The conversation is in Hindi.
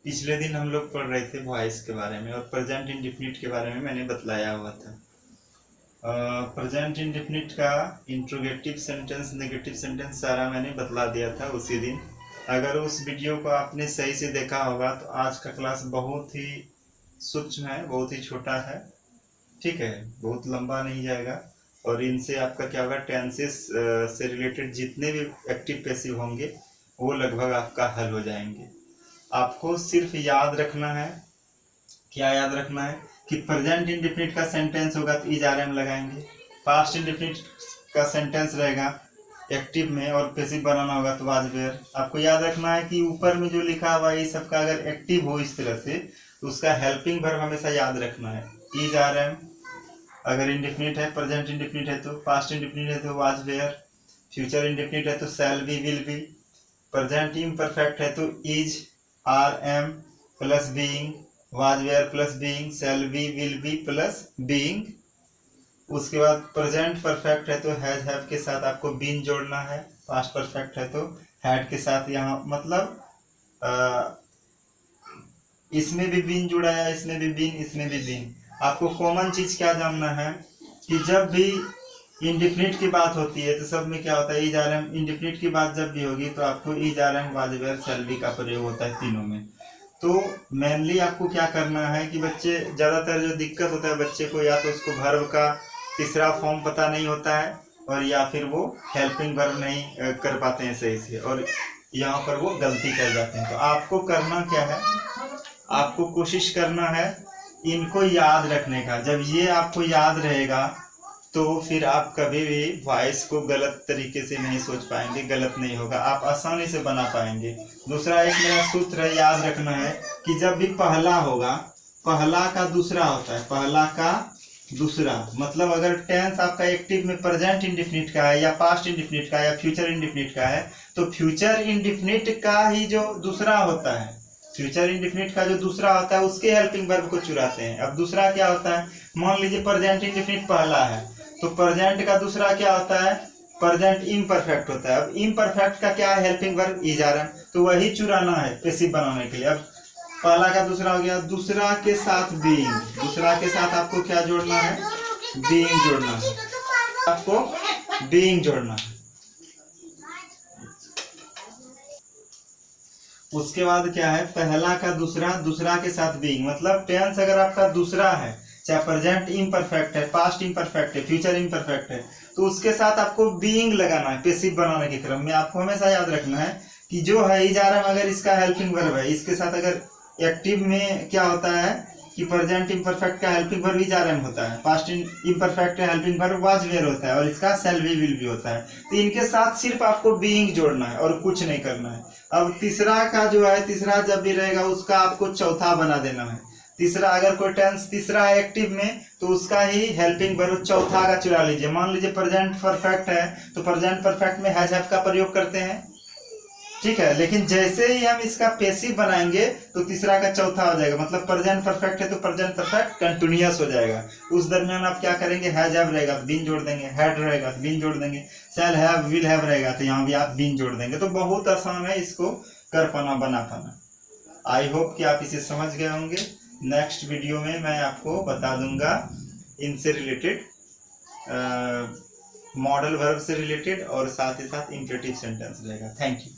पिछले दिन हम लोग पढ़ रहे थे वॉइस के बारे में और प्रेजेंट इंडेफिनिट के बारे में मैंने बतलाया हुआ था। प्रेजेंट इंडेफिनिट का इंट्रोगेटिव सेंटेंस, नेगेटिव सेंटेंस सारा मैंने बतला दिया था उसी दिन। अगर उस वीडियो को आपने सही से देखा होगा तो आज का क्लास बहुत ही सूक्ष्म है, बहुत ही छोटा है, ठीक है, बहुत लंबा नहीं जाएगा। और इनसे आपका क्या होगा, टेंसेस से रिलेटेड जितने भी एक्टिव पैसिव होंगे वो लगभग आपका हल हो जाएंगे। आपको सिर्फ याद रखना है, क्या याद रखना है कि प्रेजेंट इंडेफिनिट का सेंटेंस होगा तो इज आर एम लगाएंगे, पास्ट इंडेफिनिट का सेंटेंस रहेगा एक्टिव में और पैसिव बनाना होगा तो वाज वेयर। आपको याद रखना है कि ऊपर में जो लिखा हुआ है ये सबका अगर एक्टिव हो इस तरह से तो उसका हेल्पिंग वर्ब हमेशा याद रखना है। इज आर एम अगर इंडेफिनिट है, प्रेजेंट इंडेफिनिट है तो, पास्ट इंडेफिनिट है तो वाज वेयर, फ्यूचर इंडेफिनिट है तो shall be, will be, present imperfect है तो is, are am plus being, was were plus being, shall be, will be plus being. उसके बाद प्रेजेंट परफेक्ट है तो हैज, हैव के साथ आपको बीन जोड़ना है, पास्ट परफेक्ट है तो हैड के साथ, यहाँ मतलब इसमें भी बीन जुड़ा है, इसमें भी बीन, इसमें भी बीन। आपको कॉमन चीज क्या जानना है कि जब भी इंडेफिनिट की बात होती है तो सब में क्या होता है, इज आर एम। इंडेफिनिट की बात जब भी होगी तो आपको is are am, was were, shall be का प्रयोग होता है तीनों में। तो मेनली आपको क्या करना है कि बच्चे ज्यादातर जो दिक्कत होता है बच्चे को, या तो उसको वर्ब का तीसरा फॉर्म पता नहीं होता है और या फिर वो हेल्पिंग वर्ब नहीं कर पाते हैं सही से और यहाँ पर वो गलती कर जाते हैं। तो आपको करना क्या है, आपको कोशिश करना है इनको याद रखने का। जब ये आपको याद रहेगा तो फिर आप कभी भी वॉइस को गलत तरीके से नहीं सोच पाएंगे, गलत नहीं होगा, आप आसानी से बना पाएंगे। दूसरा एक मेरा सूत्र है, याद रखना है कि जब भी पहला होगा, पहला का दूसरा होता है, पहला का दूसरा, मतलब अगर टेंस आपका एक्टिव में प्रेजेंट इंडेफिनिट का है या पास्ट इंडेफिनिट का है या फ्यूचर इंडेफिनिट का है तो फ्यूचर इंडेफिनिट का ही जो दूसरा होता है, फ्यूचर इंडेफिनिट का जो दूसरा होता है उसके हेल्पिंग वर्ब को चुराते हैं। अब दूसरा क्या होता है, मान लीजिए प्रेजेंट इंडेफिनिट पहला है तो प्रेजेंट का दूसरा क्या होता है, प्रेजेंट इम्परफेक्ट होता है। अब इम्परफेक्ट का क्या है, helping verb is are am, तो वही चुराना है पैसिव बनाने के लिए। अब पहला का दूसरा हो गया, दूसरा के साथ बीइंग, दूसरा के साथ आपको क्या जोड़ना है, बीइंग जोड़ना है, आपको बीइंग जोड़ना है। उसके बाद क्या है, पहला का दूसरा, दूसरा के साथ बीइंग, मतलब टेंस अगर आपका दूसरा है, चाहे प्रेजेंट इम्परफेक्ट है, पास्ट इम्परफेक्ट है, फ्यूचर इम्परफेक्ट है, तो उसके साथ आपको बीइंग लगाना है पैसिव बनाने के क्रम में। आपको हमेशा याद रखना है कि जो है इज आर एम अगर इसका हेल्पिंग वर्ब है, इसके साथ अगर एक्टिव में क्या होता है कि प्रेजेंट इम्परफेक्ट का helping verb is are am होता है, पास्ट इम्परफेक्ट का हेल्पिंग वर्ब वाज वेयर होता है और इसका शैल बी, विल बी होता है। तो इनके साथ सिर्फ आपको बीइंग जोड़ना है और कुछ नहीं करना है। अब तीसरा का जो है, तीसरा जब भी रहेगा उसका आपको चौथा बना देना है। तीसरा अगर कोई टेंस तीसरा है एक्टिव में तो उसका ही हेल्पिंग वर्ब चौथा का चुरा लीजिए। मान लीजिए प्रेजेंट परफेक्ट है तो प्रेजेंट परफेक्ट में हैज, हैव का प्रयोग करते हैं, ठीक है, लेकिन जैसे ही हम इसका पैसिव बनाएंगे तो तीसरा का चौथा हो जाएगा, मतलब प्रेजेंट परफेक्ट है तो प्रेजेंट परफेक्ट कंटिन्यूअस हो जाएगा। उस दरमियान आप क्या करेंगे, हैज हैव रहेगा तो बीन जोड़ देंगे, हैड रहेगा तो बीन जोड़ देंगे, शैल हैव, विल हैव रहेगा तो यहाँ भी आप बीन जोड़ देंगे। तो बहुत आसान है इसको कर पाना, बना पाना। आई होप कि आप इसे समझ गए होंगे। नेक्स्ट वीडियो में मैं आपको बता दूंगा इनसे रिलेटेड, मॉडल वर्ब से रिलेटेड और साथ ही साथ इंपेरेटिव सेंटेंस रहेगा। Thank you.